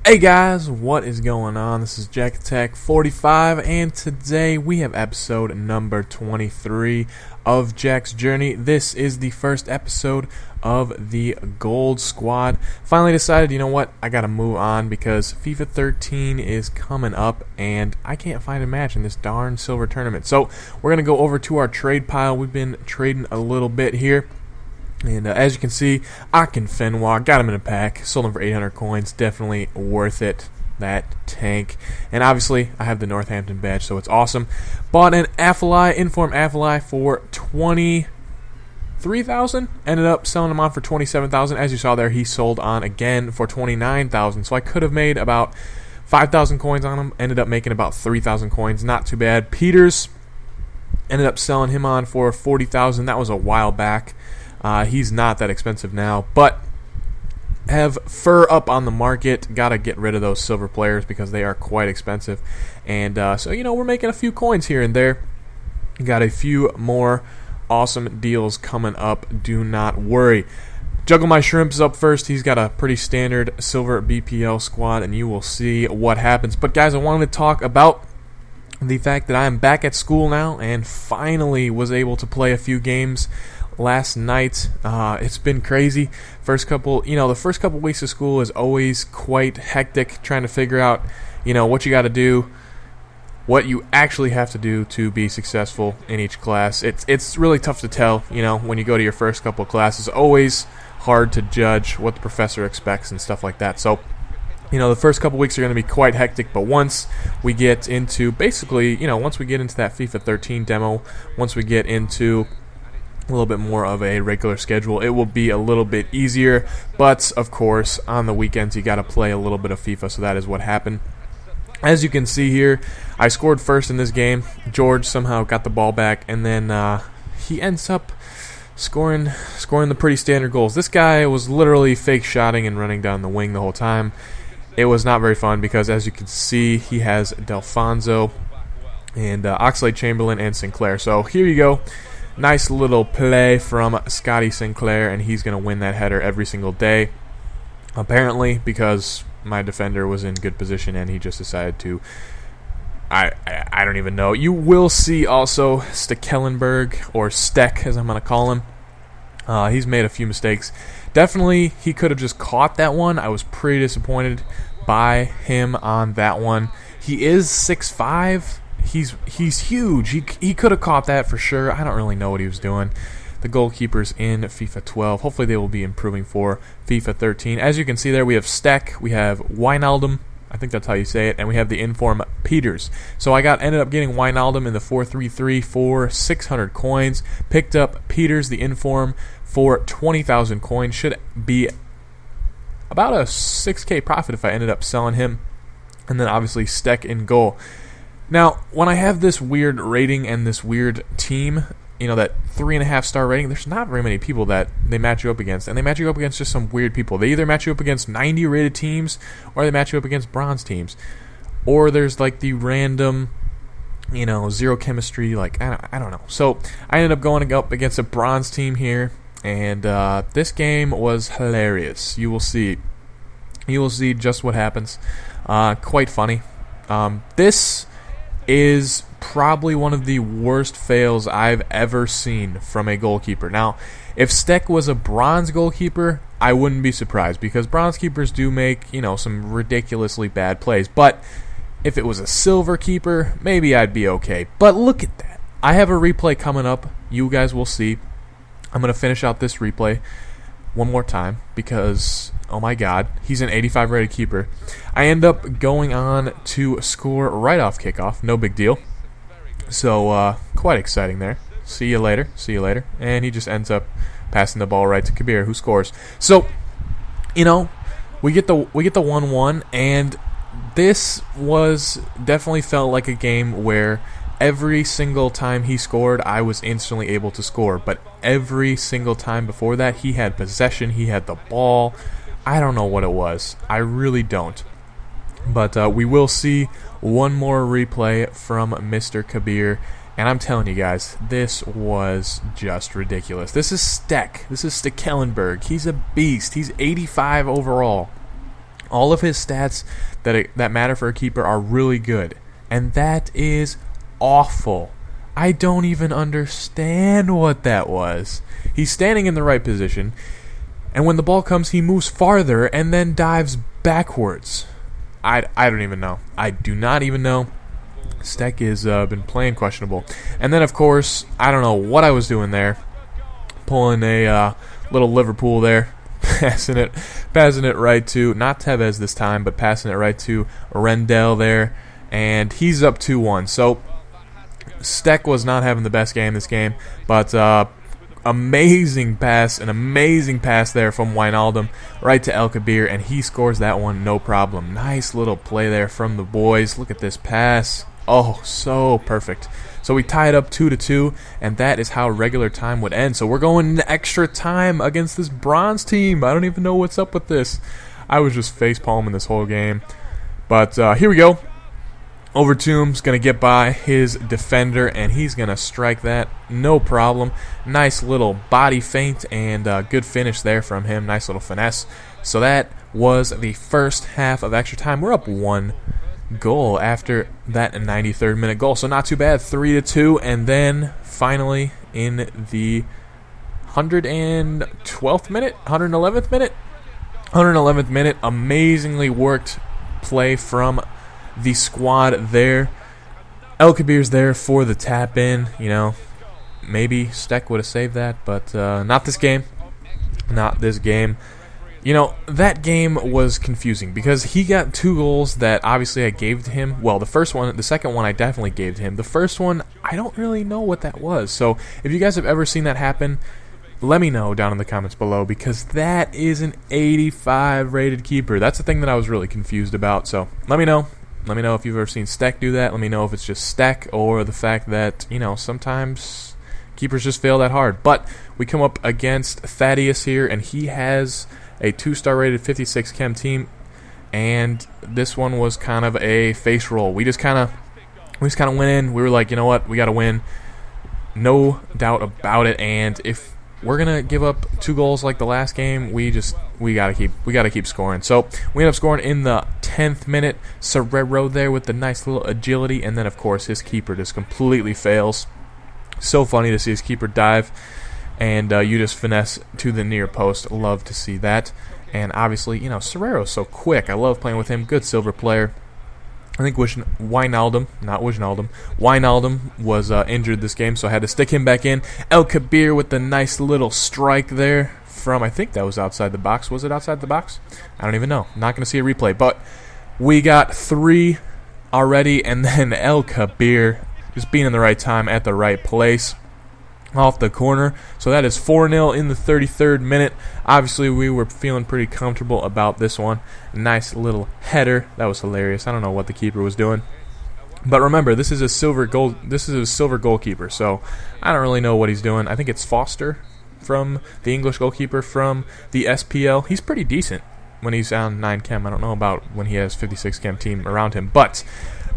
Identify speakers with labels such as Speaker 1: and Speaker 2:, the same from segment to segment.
Speaker 1: Hey guys, what is going on? This is Jack Tech 45, and today we have episode number 23 of Jack's Journey. This is the first episode of the Gold Squad. Finally decided, you know what, I gotta move on because FIFA 13 is coming up and I can't find a match in this darn silver tournament. So we're gonna go over to our trade pile. We've been trading a little bit here. And as you can see, Akinfenwa, got him in a pack, sold him for 800 coins, definitely worth it, that tank. And obviously, I have the Northampton badge, so it's awesome. Bought an Inform Affili for 23,000, ended up selling him on for 27,000. As you saw there, he sold on again for 29,000, so I could have made about 5,000 coins on him, ended up making about 3,000 coins, not too bad. Peters, ended up selling him on for 40,000, that was a while back. He's not that expensive now, but have fur up on the market. Got to get rid of those silver players because they are quite expensive. And so, you know, we're making a few coins here and there. Got a few more awesome deals coming up. Do not worry. Juggle My Shrimps up first. He's got a pretty standard silver BPL squad, and you will see what happens. But, guys, I wanted to talk about the fact that I am back at school now and finally was able to play a few games last night. It's been crazy. The first couple weeks of school is always quite hectic, trying to figure out, what you got to do, what you actually have to do to be successful in each class. It's really tough to tell, when you go to your first couple of classes. Always hard to judge what the professor expects and stuff like that. So, the first couple weeks are going to be quite hectic, but once we get into once we get into that FIFA 13 demo, once we get into a little bit more of a regular schedule, it will be a little bit easier. But of course, on the weekends you got to play a little bit of FIFA, so that is what happened. As you can see here, I scored first in this game. George somehow got the ball back, and then he ends up scoring the pretty standard goals. This guy was literally fake shotting and running down the wing the whole time. It was not very fun because, as you can see, he has Delfonso and Oxlade-Chamberlain and Sinclair. So here you go. Nice little play from Scotty Sinclair, and he's going to win that header every single day, apparently, because my defender was in good position and he just decided to. I don't even know. You will see also Stekelenburg, or Stek as I'm going to call him. He's made a few mistakes. Definitely, he could have just caught that one. I was pretty disappointed by him on that one. He is 6'5". He's huge. He could have caught that for sure. I don't really know what he was doing. The goalkeepers in FIFA 12. Hopefully they will be improving for FIFA 13. As you can see there, we have Stek, we have Wijnaldum, I think that's how you say it, and we have the Inform Peters. So I ended up getting Wijnaldum in the 4-3-3 for 600 coins. Picked up Peters, the Inform, for 20,000 coins. Should be about a 6K profit if I ended up selling him. And then obviously Stek in goal. Now, when I have this weird rating and this weird team, that 3.5-star rating, there's not very many people that they match you up against. And they match you up against just some weird people. They either match you up against 90 rated teams, or they match you up against bronze teams. Or there's like the random, zero chemistry, I don't know. So I ended up going up against a bronze team here, and this game was hilarious. You will see just what happens. Quite funny. This is probably one of the worst fails I've ever seen from a goalkeeper. Now, if Stek was a bronze goalkeeper, I wouldn't be surprised because bronze keepers do make, some ridiculously bad plays. But if it was a silver keeper, maybe I'd be okay. But look at that. I have a replay coming up. You guys will see. I'm going to finish out this replay one more time because, oh my god, he's an 85 rated keeper. I end up going on to score right off kickoff. No big deal. So, quite exciting there. See you later. And he just ends up passing the ball right to Kabir, who scores. So, we get the 1-1, and this definitely felt like a game where every single time he scored, I was instantly able to score. But every single time before that, he had possession, he had the ball. I don't know what it was. I really don't. But we will see one more replay from Mr. Kabir. And I'm telling you guys, this was just ridiculous. This is Stek. This is Stekelenburg. He's a beast. He's 85 overall. All of his stats that matter for a keeper are really good, and that is awful. I don't even understand what that was. He's standing in the right position, and when the ball comes, he moves farther and then dives backwards. I don't even know. I do not even know. Stek has been playing questionable. And then, of course, I don't know what I was doing there. Pulling a little Liverpool there. Passing it right to, not Tevez this time, but passing it right to Rendell there. And he's up 2-1. So, Stek was not having the best game this game. But an amazing pass there from Wijnaldum right to El Kabir, and he scores that one no problem. Nice little play there from the boys. Look at this pass. Oh, so perfect. So we tie it up 2-2, and that is how regular time would end. So we're going into extra time against this bronze team. I don't even know what's up with this. I was just face-palming this whole game. But here we go. Overtoom's going to get by his defender, and he's going to strike that no problem. Nice little body feint and good finish there from him. Nice little finesse. So that was the first half of extra time. We're up 1 goal after that 93rd minute goal. So not too bad, 3-2. And then finally in the 112th minute, 111th minute, amazingly worked play from the squad there. El Kabir's there for the tap in. You know, maybe Stek would have saved that, but not this game. Not this game. You know, that game was confusing because he got 2 goals that obviously I gave to him. Well, the second one I definitely gave to him. The first one, I don't really know what that was. So if you guys have ever seen that happen, let me know down in the comments below, because that is an 85 rated keeper. That's the thing that I was really confused about. So let me know. Let me know if you've ever seen Stek do that. Let me know if it's just Stek or the fact that, you know, sometimes keepers just fail that hard. But we come up against Thaddeus here, and he has a 2-star rated 56 chem team, and this one was kind of a face roll. We just kind of went in. We were like, you know what, we got to win, no doubt about it. And if we're gonna give up 2 goals like the last game, we gotta keep scoring. So we end up scoring in the 10th minute. Serrero there with the nice little agility, and then of course his keeper just completely fails. So funny to see his keeper dive, and you just finesse to the near post. Love to see that. And obviously, you know, Serrero's so quick. I love playing with him. Good silver player. I think Wijnaldum was injured this game, so I had to stick him back in. El Kabir with the nice little strike there from, I think that was outside the box. Was it outside the box? I don't even know. Not going to see a replay. But we got 3 already, and then El Kabir just being in the right time at the right place off the corner. So that is 4-0 in the 33rd minute. Obviously, we were feeling pretty comfortable about this one. Nice little header. That was hilarious. I don't know what the keeper was doing. But remember, this is a silver goalkeeper, so I don't really know what he's doing. I think it's Foster from the English goalkeeper from the SPL. He's pretty decent when he's on 9 chem. I don't know about when he has 56 chem team around him, but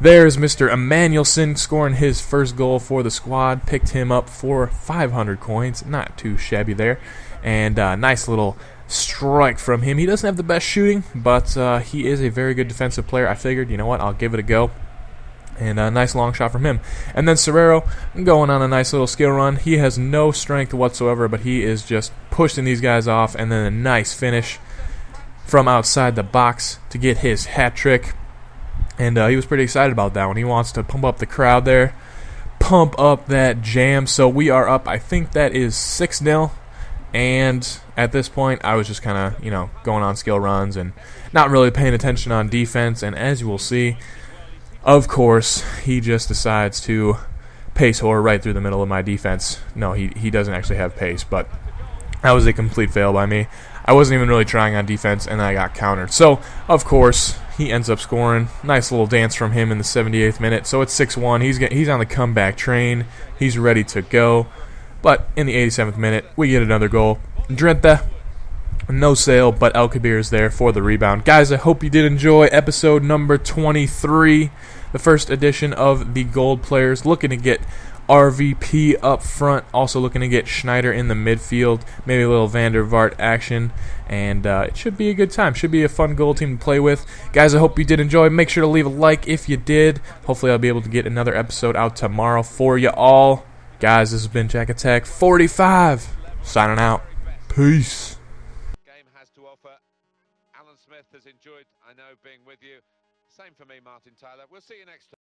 Speaker 1: there's Mr. Emmanuelson scoring his first goal for the squad. Picked him up for 500 coins. Not too shabby there. And nice little strike from him. He doesn't have the best shooting, but he is a very good defensive player. I figured, you know what, I'll give it a go. And a nice long shot from him. And then Serrero going on a nice little skill run. He has no strength whatsoever, but he is just pushing these guys off. And then a nice finish from outside the box to get his hat trick. And he was pretty excited about that one. He wants to pump up the crowd there, pump up that jam. So we are up, I think that is 6-0. And at this point, I was just kind of, you know, going on skill runs and not really paying attention on defense. And as you will see, of course, he just decides to pace whore right through the middle of my defense. No, he doesn't actually have pace, but that was a complete fail by me. I wasn't even really trying on defense, and I got countered. So, of course, he ends up scoring. Nice little dance from him in the 78th minute. So it's 6-1. He's on the comeback train. He's ready to go. But in the 87th minute, we get another goal. Drenthe, no sale, but El Kabir is there for the rebound. Guys, I hope you did enjoy episode number 23, the first edition of the Gold Players, looking to get RVP up front. Also looking to get Schneider in the midfield. Maybe a little Van der Vaart action. And it should be a good time. Should be a fun goal team to play with. Guys, I hope you did enjoy. Make sure to leave a like if you did. Hopefully I'll be able to get another episode out tomorrow for you all. Guys, this has been Jack Attack 45. Signing out. Peace.
Speaker 2: Game has to offer. Alan Smith has enjoyed, I know, being with you. Same for me, Martin Tyler. We'll see you next time.